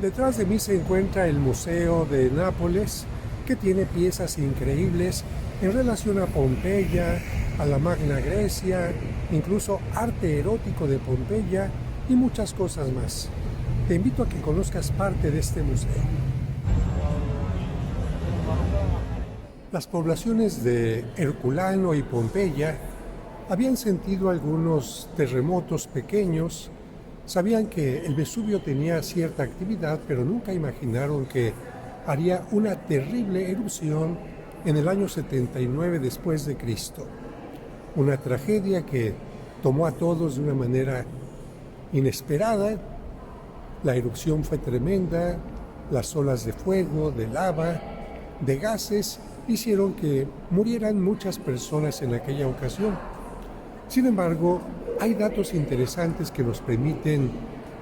Detrás de mí se encuentra el Museo de Nápoles, que tiene piezas increíbles en relación a Pompeya, a la Magna Grecia, incluso arte erótico de Pompeya y muchas cosas más. Te invito a que conozcas parte de este museo. Las poblaciones de Herculano y Pompeya habían sentido algunos terremotos pequeños, sabían que el Vesubio tenía cierta actividad, pero nunca imaginaron que haría una terrible erupción en el año 79 después de Cristo. Una tragedia que tomó a todos de una manera inesperada. La erupción fue tremenda, las olas de fuego, de lava, de gases, hicieron que murieran muchas personas en aquella ocasión. Sin embargo, hay datos interesantes que nos permiten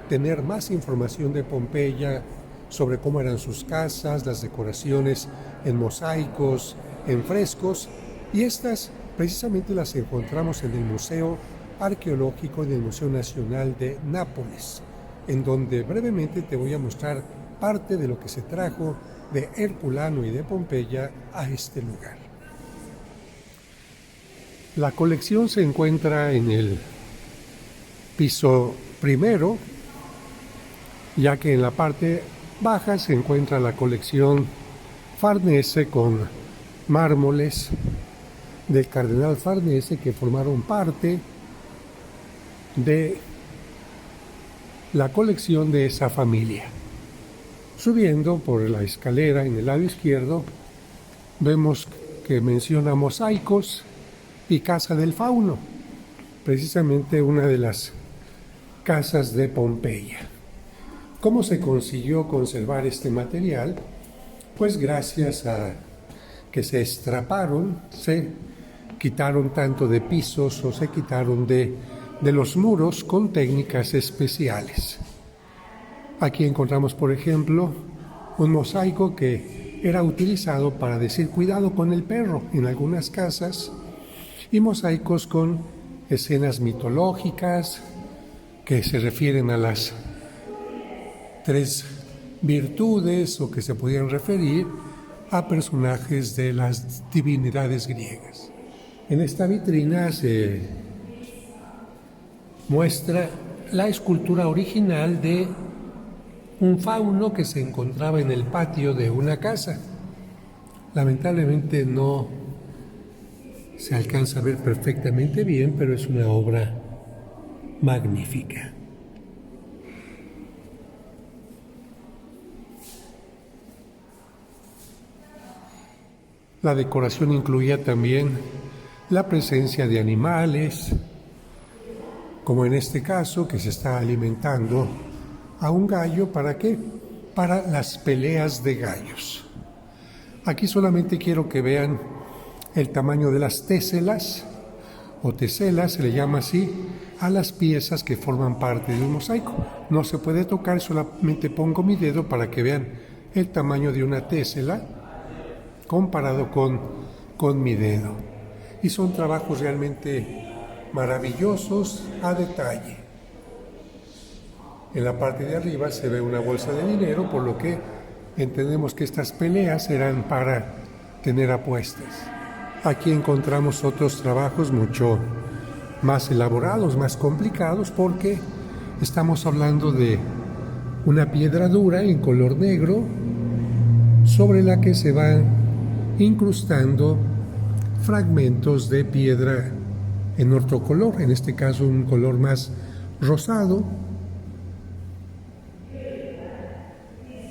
tener más información de Pompeya, sobre cómo eran sus casas, las decoraciones en mosaicos, en frescos, y estas precisamente las encontramos en el Museo Arqueológico del Museo Nacional de Nápoles, en donde brevemente te voy a mostrar parte de lo que se trajo de Herculano y de Pompeya a este lugar. La colección se encuentra en el piso primero, ya que en la parte baja se encuentra la colección Farnese con mármoles del cardenal Farnese que formaron parte de la colección de esa familia. Subiendo por la escalera en el lado izquierdo, vemos que menciona mosaicos y Casa del Fauno, precisamente una de las casas de Pompeya. ¿Cómo se consiguió conservar este material? Pues gracias a que se extraparon, se quitaron tanto de pisos o se quitaron de los muros con técnicas especiales. Aquí encontramos, por ejemplo, un mosaico que era utilizado para decir cuidado con el perro en algunas casas, y mosaicos con escenas mitológicas que se refieren a las 3 virtudes o que se podían referir a personajes de las divinidades griegas. En esta vitrina se muestra la escultura original de un fauno que se encontraba en el patio de una casa. Lamentablemente no se alcanza a ver perfectamente bien, pero es una obra magnífica. La decoración incluía también la presencia de animales, como en este caso, que se está alimentando a un gallo. ¿Para qué? Para las peleas de gallos. Aquí solamente quiero que vean el tamaño de las téselas, o teselas, se le llama así, a las piezas que forman parte de un mosaico. No se puede tocar, solamente pongo mi dedo para que vean el tamaño de una tésela comparado con mi dedo. Y son trabajos realmente maravillosos a detalle. En la parte de arriba se ve una bolsa de dinero, por lo que entendemos que estas peleas eran para tener apuestas. Aquí encontramos otros trabajos mucho más elaborados, más complicados, porque estamos hablando de una piedra dura en color negro sobre la que se van incrustando fragmentos de piedra en otro color, en este caso un color más rosado,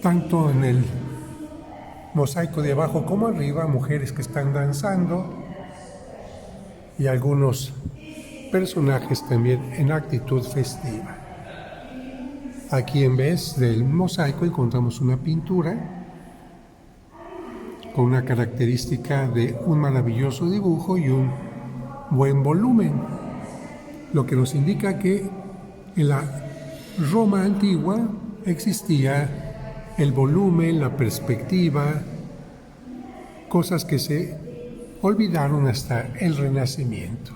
tanto en el mosaico de abajo como arriba, mujeres que están danzando y algunos personajes también en actitud festiva. Aquí, en vez del mosaico, encontramos una pintura con una característica de un maravilloso dibujo y un buen volumen, lo que nos indica que en la Roma antigua existía el volumen, la perspectiva, cosas que se olvidaron hasta el Renacimiento.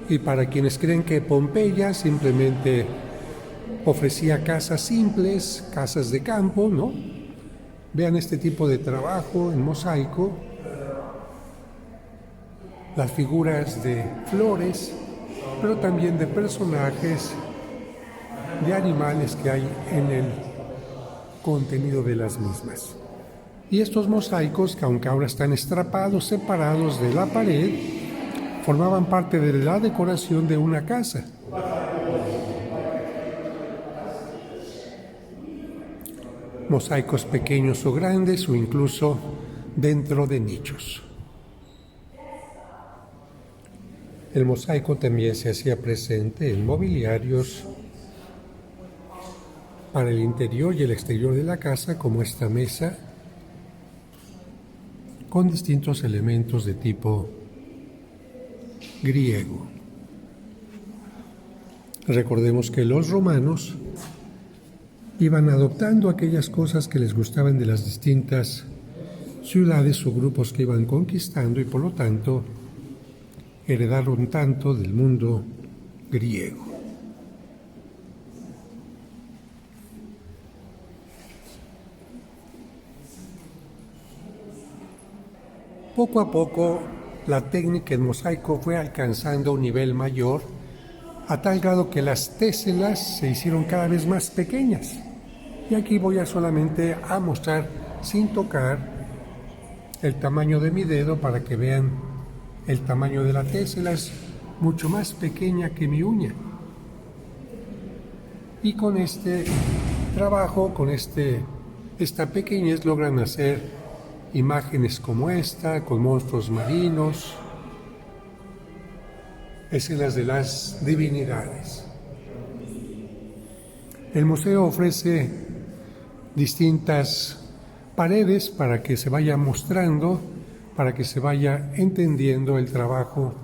Y para quienes creen que Pompeya simplemente ofrecía casas simples, casas de campo, ¿no? Vean este tipo de trabajo en mosaico, las figuras de flores, pero también de personajes, de animales que hay en el contenido de las mismas. Y estos mosaicos, que aunque ahora están estrapados, separados de la pared, formaban parte de la decoración de una casa. Mosaicos pequeños o grandes, o incluso dentro de nichos. El mosaico también se hacía presente en mobiliarios para el interior y el exterior de la casa, como esta mesa, con distintos elementos de tipo griego. Recordemos que los romanos iban adoptando aquellas cosas que les gustaban de las distintas ciudades o grupos que iban conquistando, y por lo tanto heredaron tanto del mundo griego. Poco a poco, la técnica en mosaico fue alcanzando un nivel mayor, a tal grado que las téselas se hicieron cada vez más pequeñas. Y aquí voy a solamente a mostrar, sin tocar, el tamaño de mi dedo para que vean el tamaño de la tésela. Es mucho más pequeña que mi uña. Y con este trabajo, con esta pequeñez, logran hacer imágenes como esta, con monstruos marinos, escenas de las divinidades. El museo ofrece distintas paredes para que se vaya mostrando, para que se vaya entendiendo el trabajo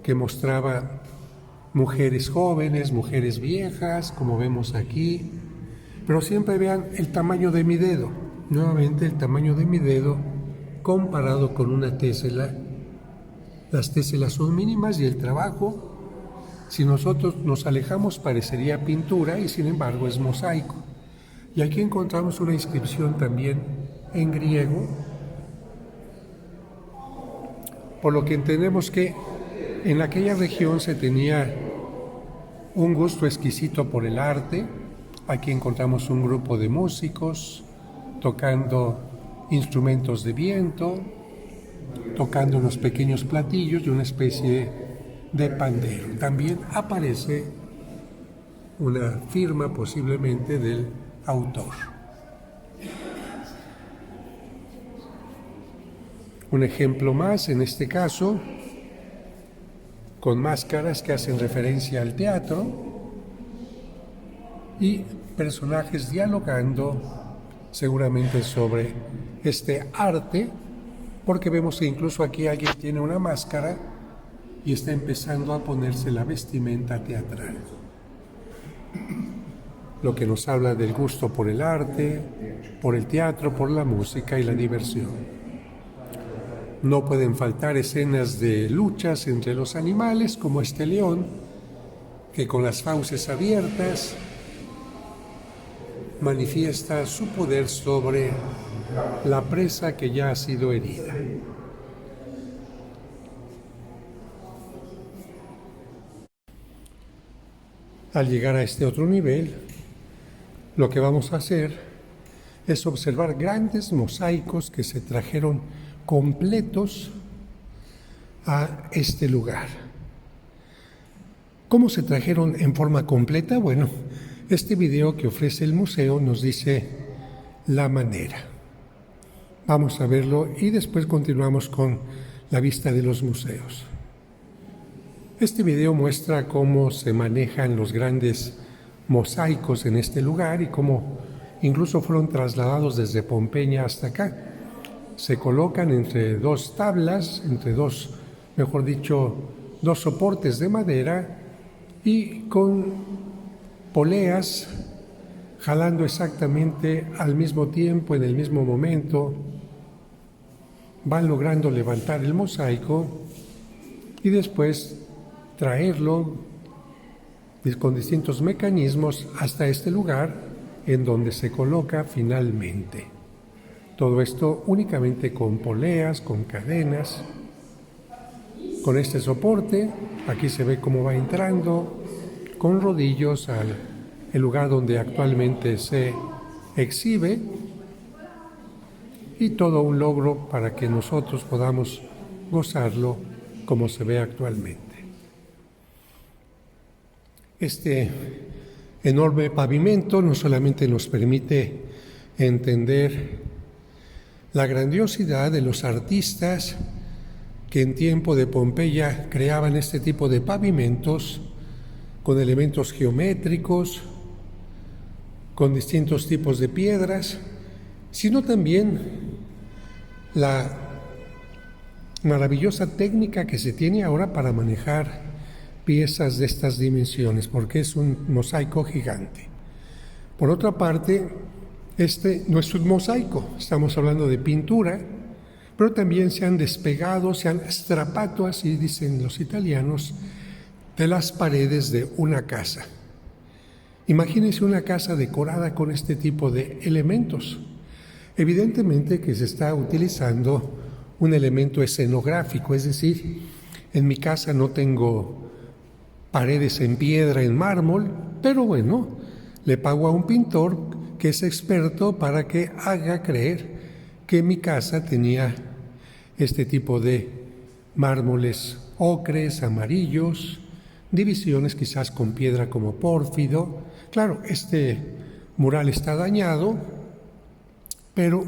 que mostraba mujeres jóvenes, mujeres viejas, como vemos aquí, pero siempre vean el tamaño de mi dedo. Nuevamente el tamaño de mi dedo comparado con una tésela. Las téselas son mínimas y el trabajo, si nosotros nos alejamos, parecería pintura, y sin embargo es mosaico. Y aquí encontramos una inscripción también en griego, por lo que entendemos que en aquella región se tenía un gusto exquisito por el arte. Aquí encontramos un grupo de músicos tocando instrumentos de viento, tocando unos pequeños platillos y una especie de pandero. También aparece una firma posiblemente del autor. Un ejemplo más, en este caso, con máscaras que hacen referencia al teatro y personajes dialogando seguramente sobre este arte, porque vemos que incluso aquí alguien tiene una máscara y está empezando a ponerse la vestimenta teatral. Lo que nos habla del gusto por el arte, por el teatro, por la música y la diversión. No pueden faltar escenas de luchas entre los animales, como este león, que con las fauces abiertas manifiesta su poder sobre la presa que ya ha sido herida. Al llegar a este otro nivel, lo que vamos a hacer es observar grandes mosaicos que se trajeron completos a este lugar. ¿Cómo se trajeron en forma completa? Bueno, este video que ofrece el museo nos dice la manera. Vamos a verlo y después continuamos con la vista de los museos. Este video muestra cómo se manejan los grandes mosaicos en este lugar y cómo incluso fueron trasladados desde Pompeya hasta acá. Se colocan entre dos tablas, dos soportes de madera, y con poleas jalando exactamente al mismo tiempo, en el mismo momento, van logrando levantar el mosaico y después traerlo con distintos mecanismos hasta este lugar en donde se coloca finalmente. Todo esto únicamente con poleas, con cadenas, con este soporte. Aquí se ve cómo va entrando con rodillos al el lugar donde actualmente se exhibe, y todo un logro para que nosotros podamos gozarlo como se ve actualmente. Este enorme pavimento no solamente nos permite entender la grandiosidad de los artistas que en tiempo de Pompeya creaban este tipo de pavimentos con elementos geométricos, con distintos tipos de piedras, sino también la maravillosa técnica que se tiene ahora para manejar piezas de estas dimensiones, porque es un mosaico gigante. Por otra parte, este no es un mosaico, estamos hablando de pintura, pero también se han despegado, se han strapato, así dicen los italianos, de las paredes de una casa. Imagínense una casa decorada con este tipo de elementos. Evidentemente que se está utilizando un elemento escenográfico, es decir, en mi casa no tengo paredes en piedra, en mármol, pero bueno, le pago a un pintor que es experto para que haga creer que mi casa tenía este tipo de mármoles ocres, amarillos, divisiones quizás con piedra como pórfido. Claro, este mural está dañado, pero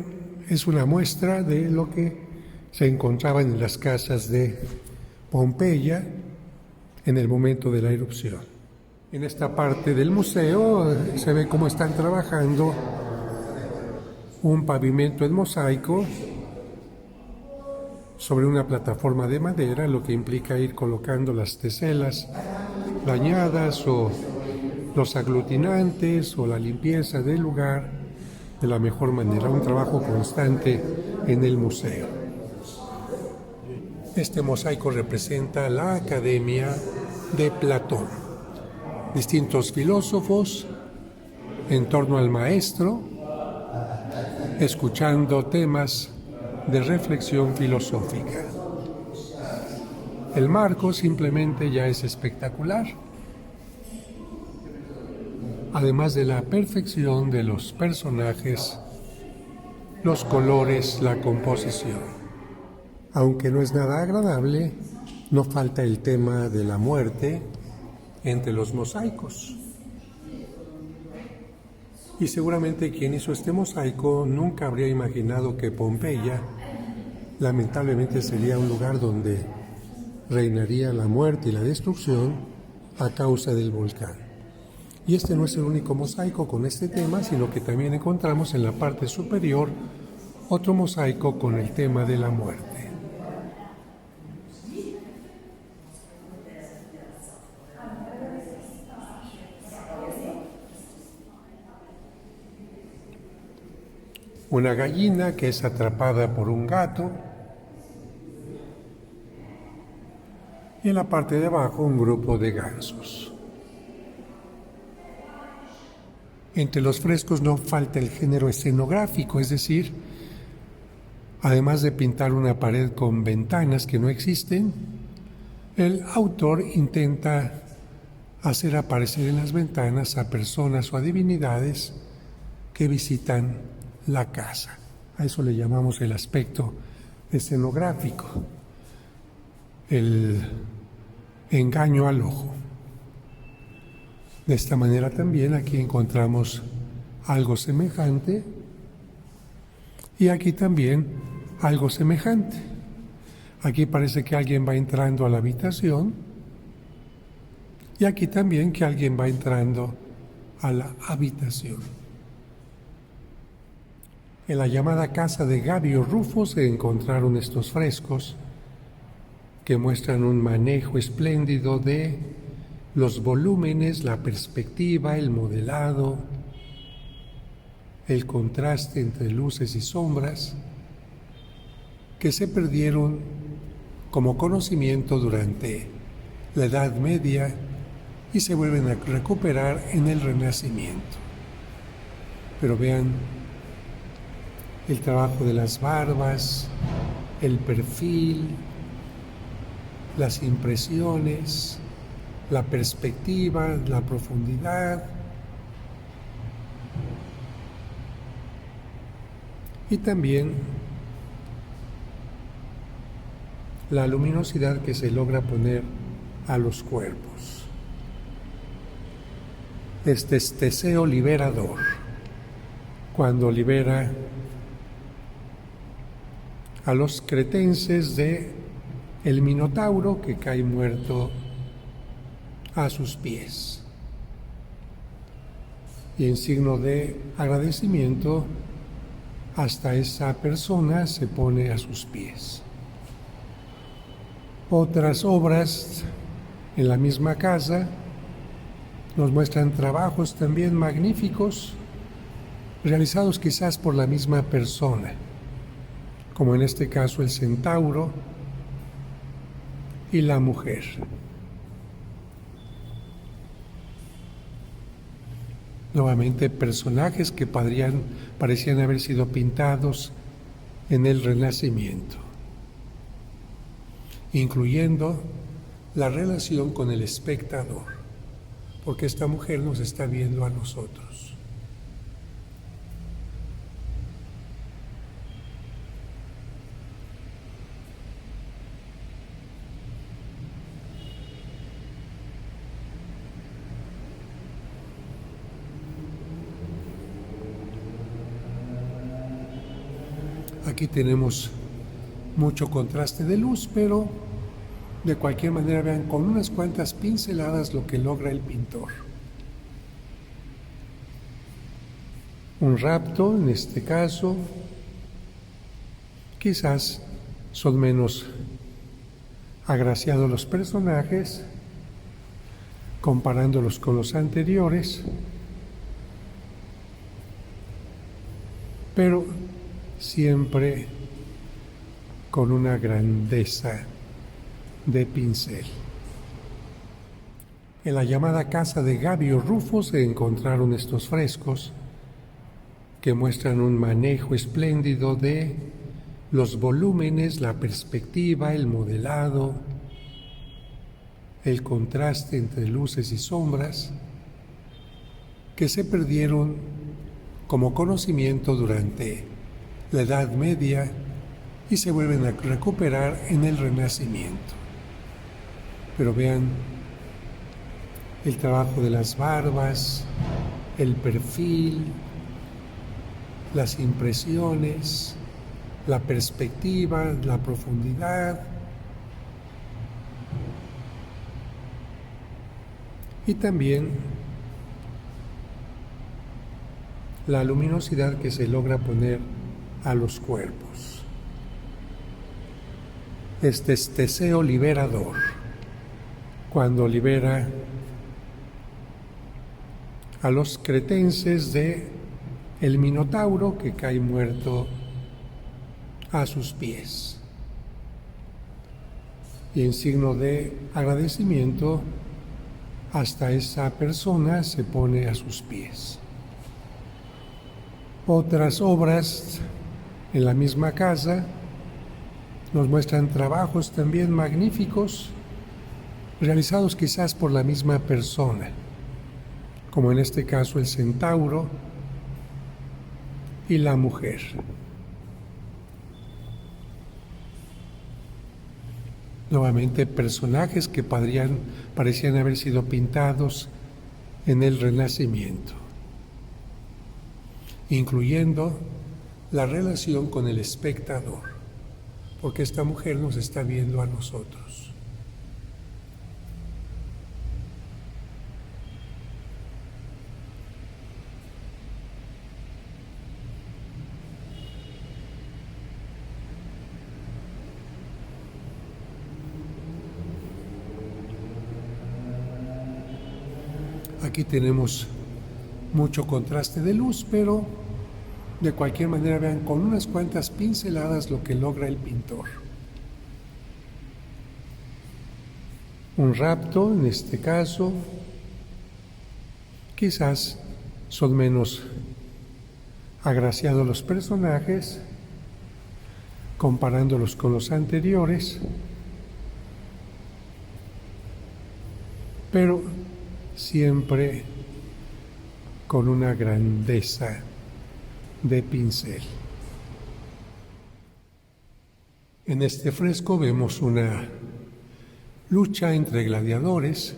es una muestra de lo que se encontraba en las casas de Pompeya en el momento de la erupción. En esta parte del museo se ve cómo están trabajando un pavimento en mosaico sobre una plataforma de madera, lo que implica ir colocando las teselas dañadas o los aglutinantes o la limpieza del lugar de la mejor manera, un trabajo constante en el museo. Este mosaico representa la Academia de Platón. Distintos filósofos en torno al maestro, escuchando temas de reflexión filosófica. El marco simplemente ya es espectacular, además de la perfección de los personajes, los colores, la composición. Aunque no es nada agradable, no falta el tema de la muerte entre los mosaicos. Y seguramente quien hizo este mosaico nunca habría imaginado que Pompeya lamentablemente sería un lugar donde reinaría la muerte y la destrucción a causa del volcán. Y este no es el único mosaico con este tema, sino que también encontramos en la parte superior otro mosaico con el tema de la muerte. Una gallina que es atrapada por un gato, y en la parte de abajo un grupo de gansos. Entre los frescos no falta el género escenográfico, es decir, además de pintar una pared con ventanas que no existen, el autor intenta hacer aparecer en las ventanas a personas o a divinidades que visitan la casa. A eso le llamamos el aspecto escenográfico, el engaño al ojo. De esta manera también aquí encontramos algo semejante y aquí también algo semejante. Aquí parece que alguien va entrando a la habitación y aquí también que alguien va entrando a la habitación. En la llamada casa de Gabio Rufo se encontraron estos frescos que muestran un manejo espléndido de los volúmenes, la perspectiva, el modelado, el contraste entre luces y sombras, que se perdieron como conocimiento durante la Edad Media y se vuelven a recuperar en el Renacimiento. Pero vean el trabajo de las barbas, el perfil, las impresiones, la perspectiva, la profundidad y también la luminosidad que se logra poner a los cuerpos. Este es Teseo liberador, cuando libera a los cretenses de el Minotauro que cae muerto a sus pies. Y en signo de agradecimiento, hasta esa persona se pone a sus pies. Otras obras en la misma casa nos muestran trabajos también magníficos, realizados quizás por la misma persona, como en este caso el centauro y la mujer. Nuevamente personajes que parecían haber sido pintados en el Renacimiento, incluyendo la relación con el espectador, porque esta mujer nos está viendo a nosotros. Aquí tenemos mucho contraste de luz, pero de cualquier manera vean con unas cuantas pinceladas lo que logra el pintor. Un rapto, en este caso, quizás son menos agraciados los personajes, comparándolos con los anteriores, pero siempre con una grandeza de pincel. En la llamada casa de Gabio Rufo se encontraron estos frescos que muestran un manejo espléndido de los volúmenes, la perspectiva, el modelado, el contraste entre luces y sombras, que se perdieron como conocimiento durante la Edad Media y se vuelven a recuperar en el Renacimiento. Pero vean el trabajo de las barbas, el perfil, las impresiones, la perspectiva, la profundidad y también la luminosidad que se logra poner a los cuerpos. Este es Teseo liberador, cuando libera a los cretenses de el Minotauro que cae muerto a sus pies. Y en signo de agradecimiento, hasta esa persona se pone a sus pies. Otras obras en la misma casa nos muestran trabajos también magníficos, realizados quizás por la misma persona, como en este caso el centauro y la mujer. Nuevamente personajes que parecían haber sido pintados en el Renacimiento, incluyendo la relación con el espectador, porque esta mujer nos está viendo a nosotros. Aquí tenemos mucho contraste de luz, pero de cualquier manera vean con unas cuantas pinceladas lo que logra el pintor. Un rapto, en este caso, Quizás son menos agraciados los personajes comparándolos con los anteriores, pero siempre con una grandeza de pincel. En este fresco vemos una lucha entre gladiadores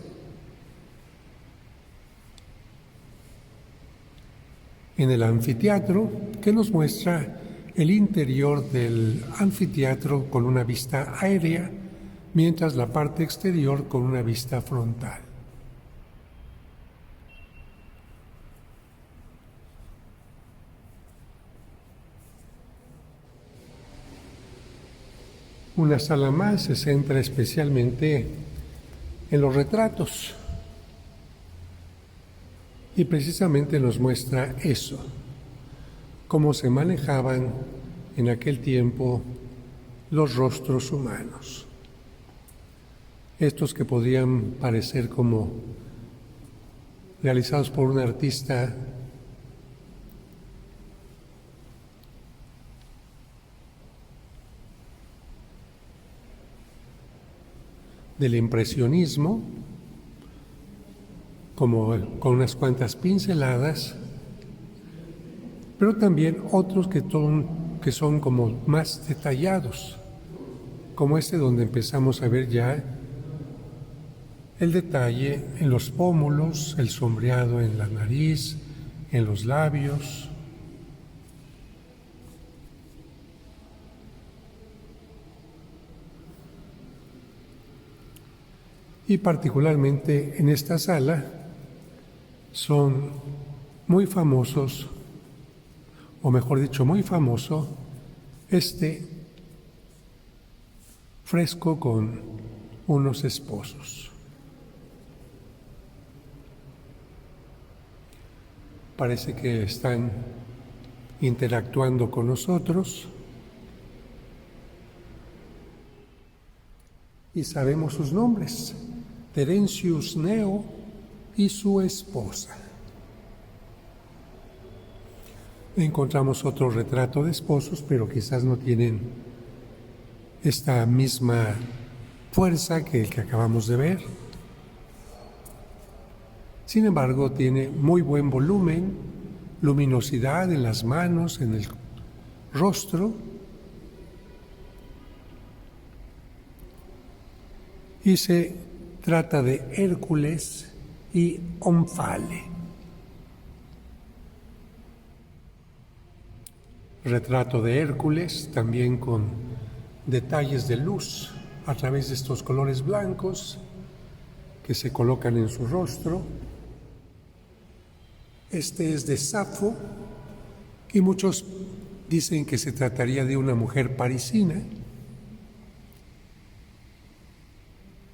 en el anfiteatro, que nos muestra el interior del anfiteatro con una vista aérea, mientras la parte exterior con una vista frontal. Una sala más se centra especialmente en los retratos y precisamente nos muestra eso, cómo se manejaban en aquel tiempo los rostros humanos. Estos que podían parecer como realizados por un artista del impresionismo, como con unas cuantas pinceladas, pero también otros que son como más detallados, como este donde empezamos a ver ya el detalle en los pómulos, el sombreado en la nariz, en los labios. Y particularmente en esta sala son muy famosos, o mejor dicho, muy famoso, este fresco con unos esposos. Parece que están interactuando con nosotros y sabemos sus nombres: Terencius Neo y su esposa. Encontramos otro retrato de esposos, pero quizás no tienen esta misma fuerza que el que acabamos de ver. Sin embargo, tiene muy buen volumen, luminosidad en las manos, en el rostro, y se trata de Hércules y Omfale. Retrato de Hércules, también con detalles de luz a través de estos colores blancos que se colocan en su rostro. Este es de Safo, y muchos dicen que se trataría de una mujer parisina,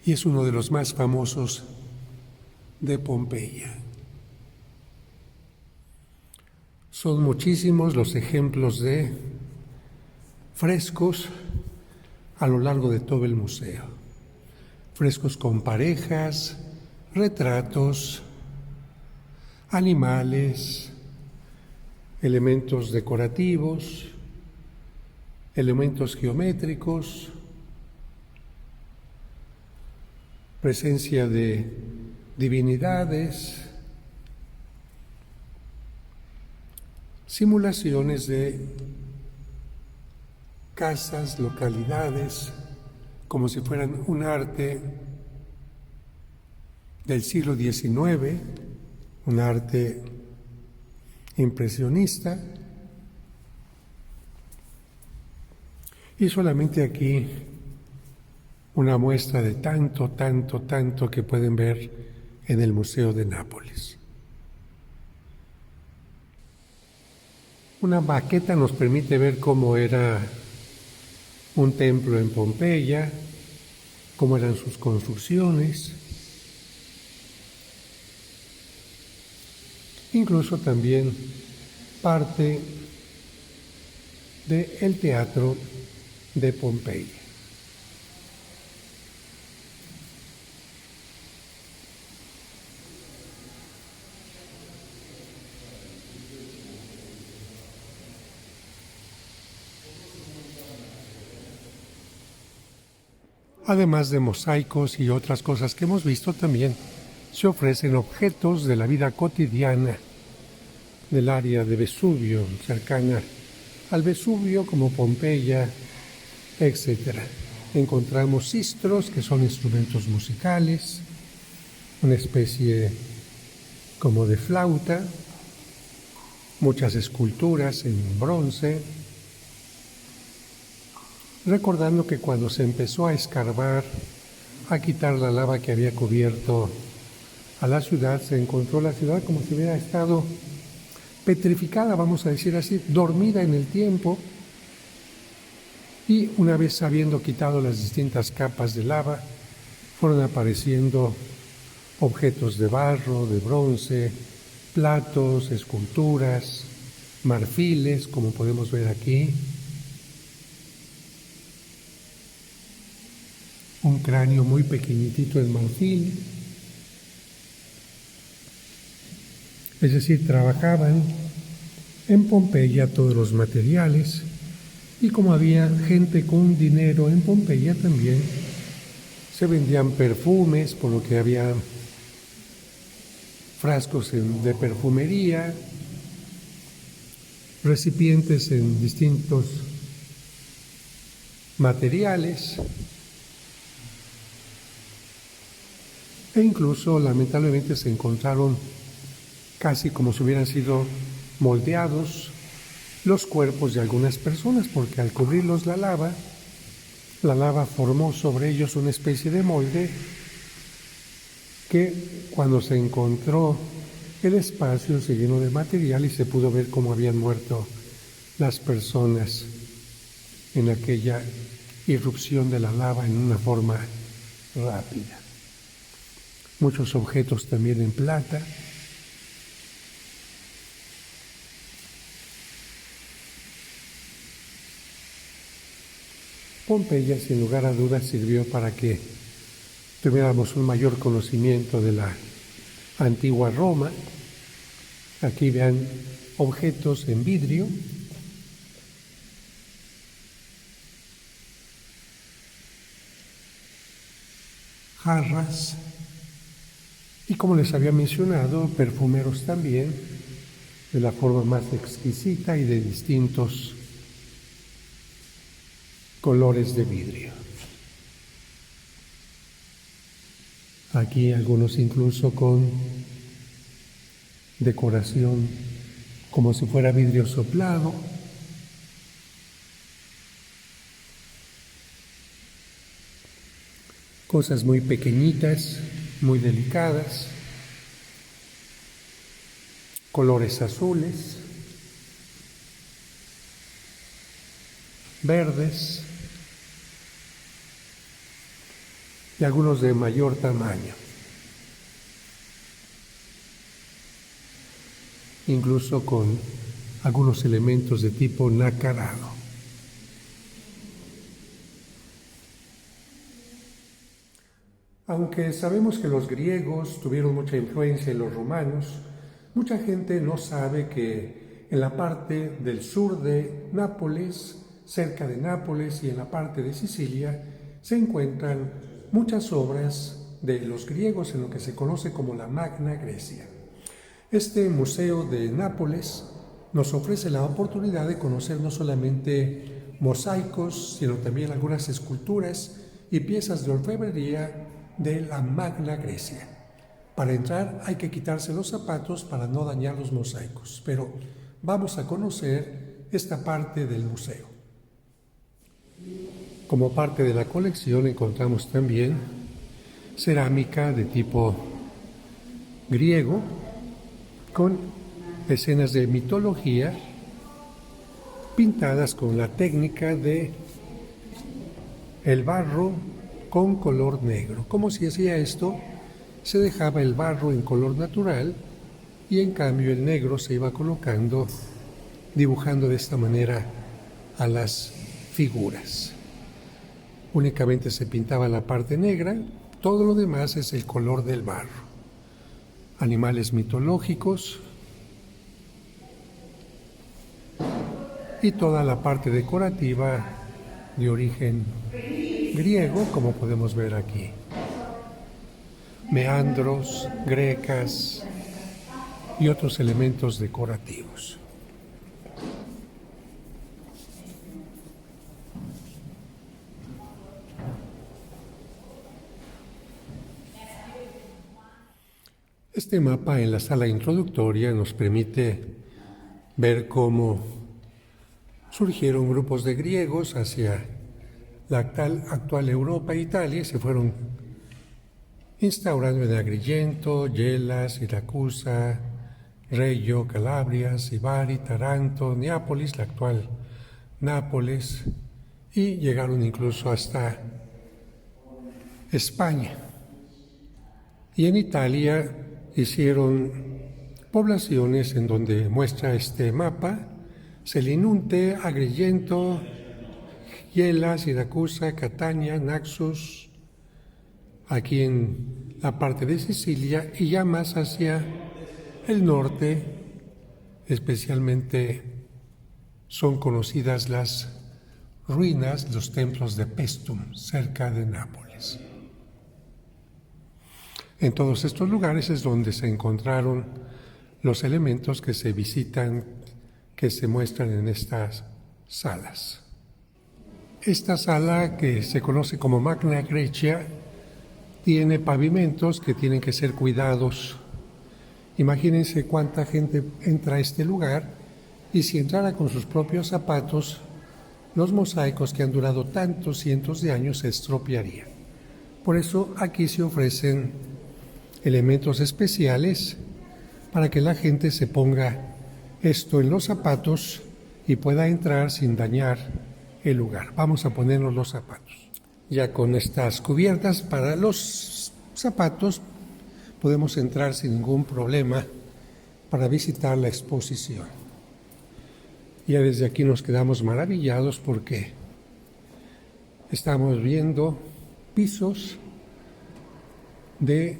y es uno de los más famosos de Pompeya. Son muchísimos los ejemplos de frescos a lo largo de todo el museo. Frescos con parejas, retratos, animales, elementos decorativos, elementos geométricos, presencia de divinidades, simulaciones de casas, localidades, como si fueran un arte del siglo XIX, un arte impresionista. Y solamente aquí una muestra de tanto que pueden ver en el Museo de Nápoles. Una maqueta nos permite ver cómo era un templo en Pompeya, cómo eran sus construcciones, incluso también parte del teatro de Pompeya. Además de mosaicos y otras cosas que hemos visto, también se ofrecen objetos de la vida cotidiana del área de Vesubio, cercana al Vesubio, como Pompeya, etc. Encontramos sistros, que son instrumentos musicales, una especie como de flauta, muchas esculturas en bronce, recordando que cuando se empezó a escarbar, a quitar la lava que había cubierto a la ciudad, se encontró la ciudad como si hubiera estado petrificada, vamos a decir así, dormida en el tiempo, y una vez habiendo quitado las distintas capas de lava, fueron apareciendo objetos de barro, de bronce, platos, esculturas, marfiles, como podemos ver aquí, un cráneo muy pequeñitito en marfil. Es decir, trabajaban en Pompeya todos los materiales, y como había gente con dinero en Pompeya también, se vendían perfumes, por lo que había frascos de perfumería, recipientes en distintos materiales, e incluso lamentablemente se encontraron casi como si hubieran sido moldeados los cuerpos de algunas personas, porque al cubrirlos la lava formó sobre ellos una especie de molde que cuando se encontró el espacio se llenó de material y se pudo ver cómo habían muerto las personas en aquella irrupción de la lava en una forma rápida. Muchos objetos también en plata. Pompeya, sin lugar a dudas, sirvió para que tuviéramos un mayor conocimiento de la antigua Roma. Aquí vean objetos en vidrio, jarras, y como les había mencionado, perfumeros también, de la forma más exquisita y de distintos colores de vidrio. Aquí algunos incluso con decoración como si fuera vidrio soplado. Cosas muy pequeñitas, muy delicadas, colores azules, verdes y algunos de mayor tamaño, incluso con algunos elementos de tipo nacarado. Aunque sabemos que los griegos tuvieron mucha influencia en los romanos, mucha gente no sabe que en la parte del sur de Nápoles, cerca de Nápoles y en la parte de Sicilia, se encuentran muchas obras de los griegos en lo que se conoce como la Magna Grecia. Este museo de Nápoles nos ofrece la oportunidad de conocer no solamente mosaicos, sino también algunas esculturas y piezas de orfebrería de la Magna Grecia. Para entrar hay que quitarse los zapatos para no dañar los mosaicos, pero vamos a conocer esta parte del museo. Como parte de la colección encontramos también cerámica de tipo griego con escenas de mitología pintadas con la técnica de el barro con color negro. ¿Cómo se hacía esto? Se dejaba el barro en color natural y en cambio el negro se iba colocando, dibujando de esta manera a las figuras. Únicamente se pintaba la parte negra, todo lo demás es el color del barro. Animales mitológicos y toda la parte decorativa de origen griego, como podemos ver aquí. Meandros, grecas y otros elementos decorativos. Este mapa en la sala introductoria nos permite ver cómo surgieron grupos de griegos hacia la actual Europa e Italia y se fueron instaurando en Agrigento, Gela, Siracusa, Reggio, Calabria, Sibari, Taranto, Neápolis, la actual Nápoles, y llegaron incluso hasta España. Y en Italia hicieron poblaciones en donde muestra este mapa: Selinunte, Agrigento, Gela, Siracusa, Catania, Naxos, aquí en la parte de Sicilia, y ya más hacia el norte, especialmente son conocidas las ruinas, los templos de Paestum, cerca de Nápoles. En todos estos lugares es donde se encontraron los elementos que se visitan, que se muestran en estas salas. Esta sala, que se conoce como Magna Grecia, tiene pavimentos que tienen que ser cuidados. Imagínense cuánta gente entra a este lugar y si entrara con sus propios zapatos, los mosaicos que han durado tantos cientos de años se estropearían. Por eso aquí se ofrecen elementos especiales para que la gente se ponga esto en los zapatos y pueda entrar sin dañar el lugar. Vamos a ponernos los zapatos. Ya con estas cubiertas para los zapatos podemos entrar sin ningún problema para visitar la exposición. Ya desde aquí nos quedamos maravillados porque estamos viendo pisos de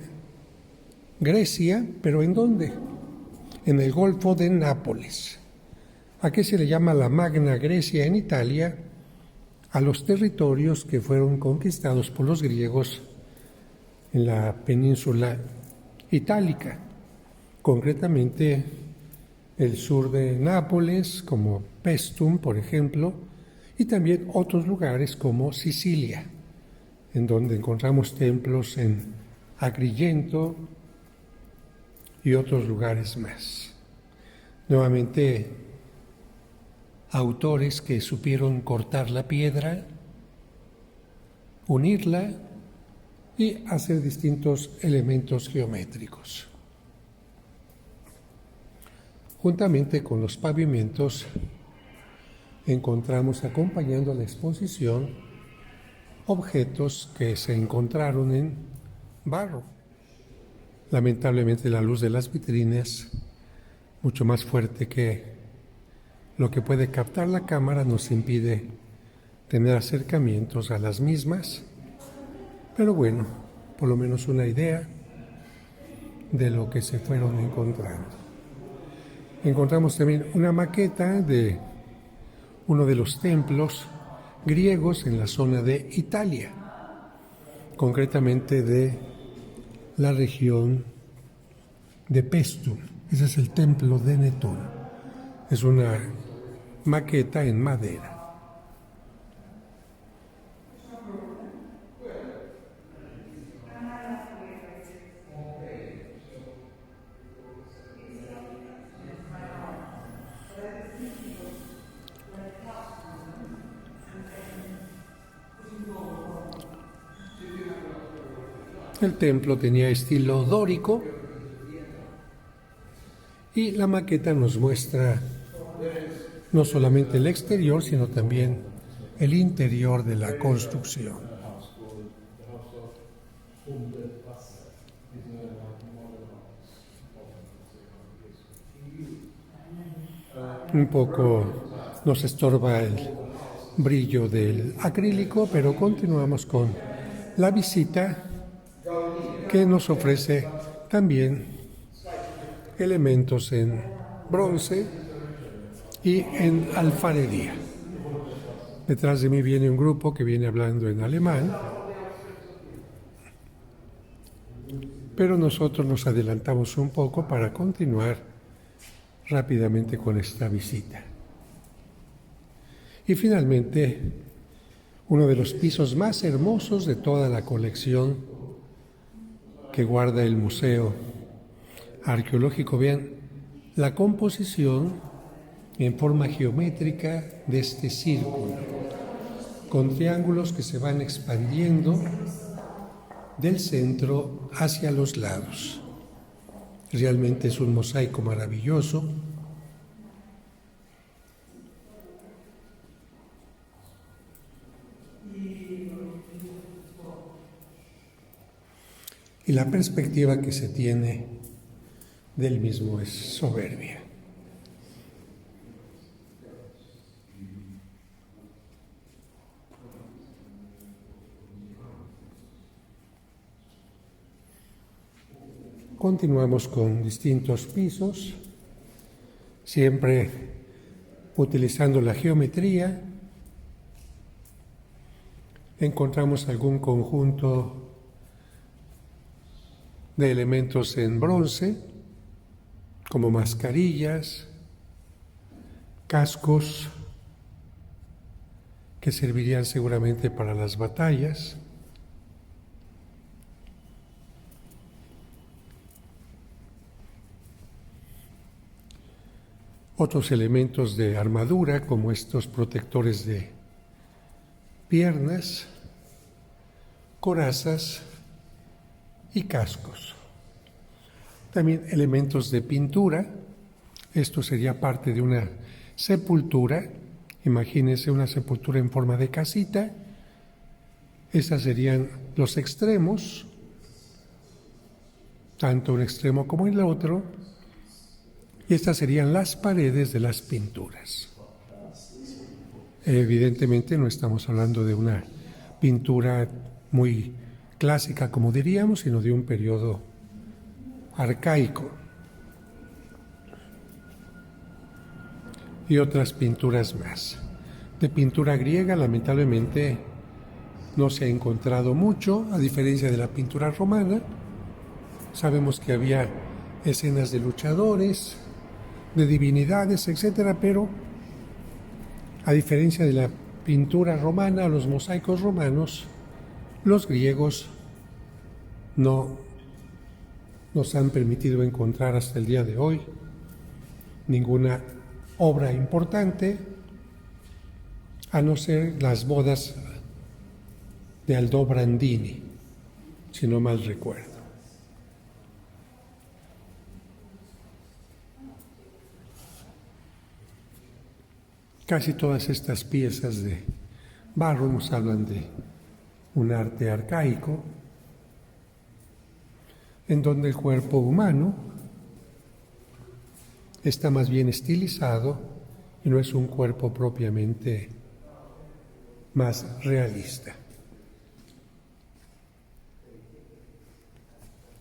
Grecia, pero ¿en dónde? En el Golfo de Nápoles. ¿A qué se le llama la Magna Grecia en Italia? A los territorios que fueron conquistados por los griegos en la península itálica, concretamente el sur de Nápoles, como Paestum, por ejemplo, y también otros lugares como Sicilia, en donde encontramos templos en Agrigento y otros lugares más. Nuevamente, autores que supieron cortar la piedra, unirla y hacer distintos elementos geométricos. Juntamente con los pavimentos encontramos, acompañando la exposición, objetos que se encontraron en barro. Lamentablemente la luz de las vitrinas, mucho más fuerte que lo que puede captar la cámara, nos impide tener acercamientos a las mismas, pero bueno, por lo menos una idea de lo que se fueron encontrando. Encontramos también una maqueta de uno de los templos griegos en la zona de Italia, concretamente de la región de Paestum. Ese es el templo de Netón. Es una maqueta en madera. El templo tenía estilo dórico y la maqueta nos muestra no solamente el exterior, sino también el interior de la construcción. Un poco nos estorba el brillo del acrílico, pero continuamos con la visita, que nos ofrece también elementos en bronce y en alfarería. Detrás de mí viene un grupo que viene hablando en alemán, pero nosotros nos adelantamos un poco para continuar rápidamente con esta visita. Y finalmente, uno de los pisos más hermosos de toda la colección que guarda el Museo Arqueológico. Vean la composición en forma geométrica de este círculo, con triángulos que se van expandiendo del centro hacia los lados. Realmente es un mosaico maravilloso. Y la perspectiva que se tiene del mismo es soberbia. Continuamos con distintos pisos, siempre utilizando la geometría. Encontramos algún conjunto de elementos en bronce, como mascarillas, cascos, que servirían seguramente para las batallas. Otros elementos de armadura, como estos protectores de piernas, corazas y cascos. También elementos de pintura. Esto sería parte de una sepultura. Imagínense una sepultura en forma de casita. Esos serían los extremos, tanto un extremo como el otro. Y estas serían las paredes de las pinturas. Evidentemente no estamos hablando de una pintura muy clásica, como diríamos, sino de un periodo arcaico. Y otras pinturas más. De pintura griega, lamentablemente, no se ha encontrado mucho, a diferencia de la pintura romana. Sabemos que había escenas de luchadores, de divinidades, etcétera, pero a diferencia de la pintura romana, los mosaicos romanos, los griegos no nos han permitido encontrar hasta el día de hoy ninguna obra importante, a no ser las bodas de Aldobrandini, si no mal recuerdo. Casi todas estas piezas de barro nos hablan de un arte arcaico, en donde el cuerpo humano está más bien estilizado y no es un cuerpo propiamente más realista.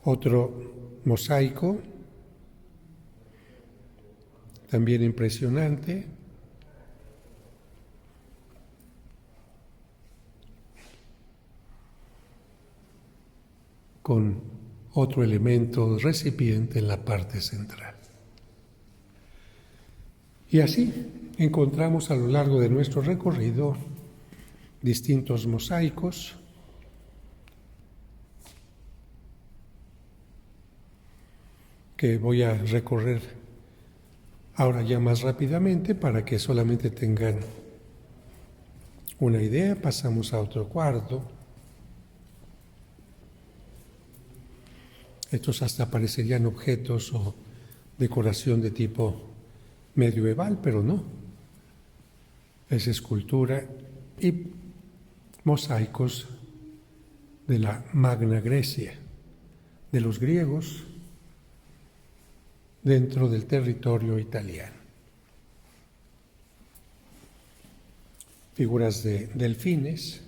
Otro mosaico, también impresionante, con otro elemento recipiente en la parte central. Y así encontramos a lo largo de nuestro recorrido distintos mosaicos, que voy a recorrer ahora ya más rápidamente para que solamente tengan una idea. Pasamos a otro cuarto. Estos hasta parecerían objetos o decoración de tipo medieval, pero no. Es escultura y mosaicos de la Magna Grecia, de los griegos, dentro del territorio italiano. Figuras de delfines,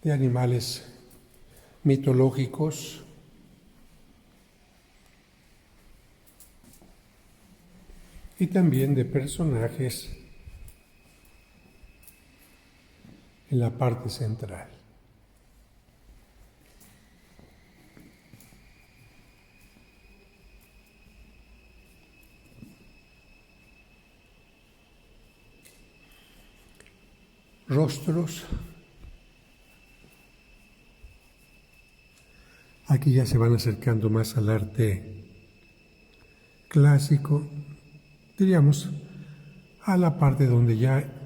de animales mitológicos, y también de personajes en la parte central. Rostros. Aquí ya se van acercando más al arte clásico, diríamos, a la parte donde ya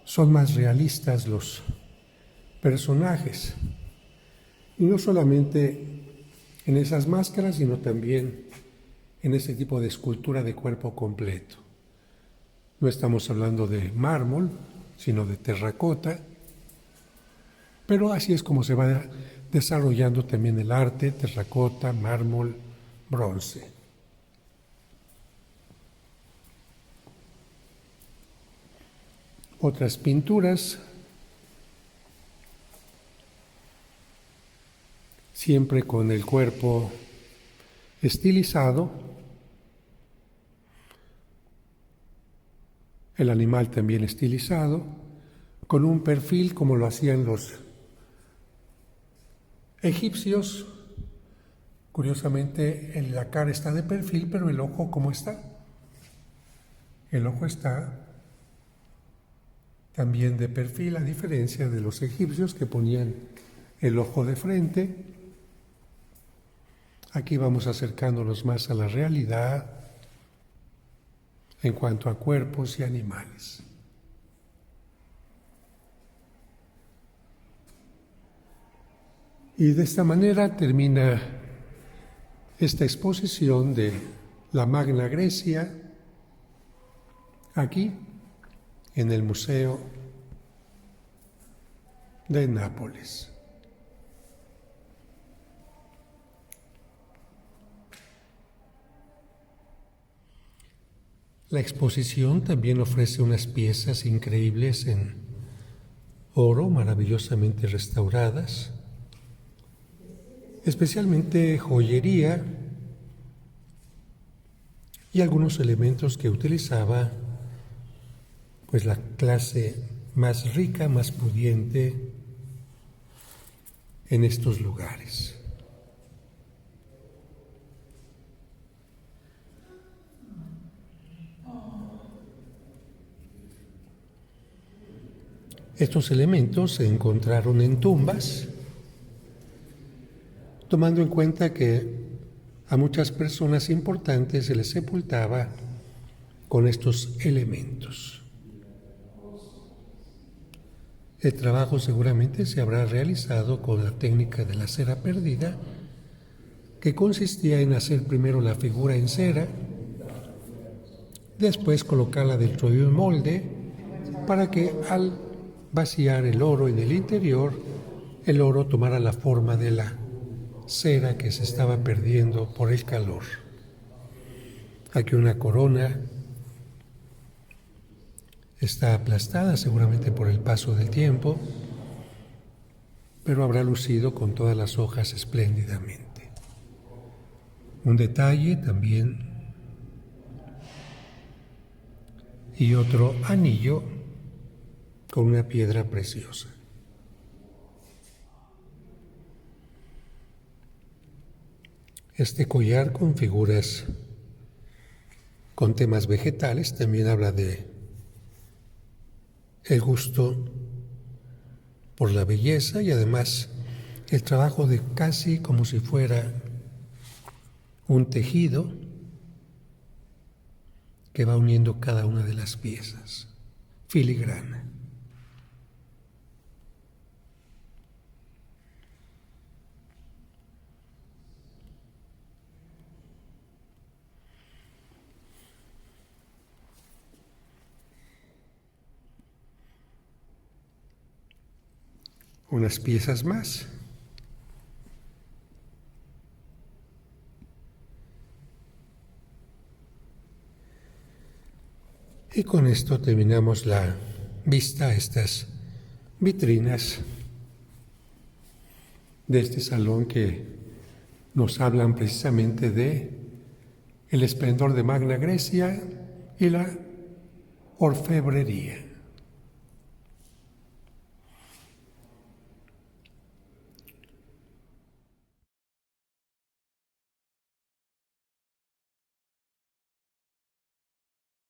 son más realistas los personajes. Y no solamente en esas máscaras, sino también en ese tipo de escultura de cuerpo completo. No estamos hablando de mármol, sino de terracota, pero así es como se va desarrollando también el arte: terracota, mármol, bronce. Otras pinturas, siempre con el cuerpo estilizado, el animal también estilizado, con un perfil como lo hacían los egipcios. Curiosamente, la cara está de perfil, pero el ojo, ¿cómo está? El ojo está también de perfil, a diferencia de los egipcios que ponían el ojo de frente. Aquí vamos acercándonos más a la realidad en cuanto a cuerpos y animales. Y de esta manera termina esta exposición de la Magna Grecia aquí en el Museo de Nápoles. La exposición también ofrece unas piezas increíbles en oro, maravillosamente restauradas, especialmente joyería y algunos elementos que utilizaba pues la clase más rica, más pudiente en estos lugares. Estos elementos se encontraron en tumbas, tomando en cuenta que a muchas personas importantes se les sepultaba con estos elementos. El trabajo seguramente se habrá realizado con la técnica de la cera perdida, que consistía en hacer primero la figura en cera, después colocarla dentro de un molde para que al vaciar el oro en el interior, el oro tomara la forma de la cera que se estaba perdiendo por el calor. Aquí una corona está aplastada seguramente por el paso del tiempo, pero habrá lucido con todas las hojas espléndidamente. Un detalle también, y otro anillo con una piedra preciosa. Este collar con figuras con temas vegetales también habla de el gusto por la belleza y además el trabajo de casi como si fuera un tejido que va uniendo cada una de las piezas, filigrana. Unas piezas más. Y con esto terminamos la vista a estas vitrinas de este salón que nos hablan precisamente de el esplendor de Magna Grecia y la orfebrería.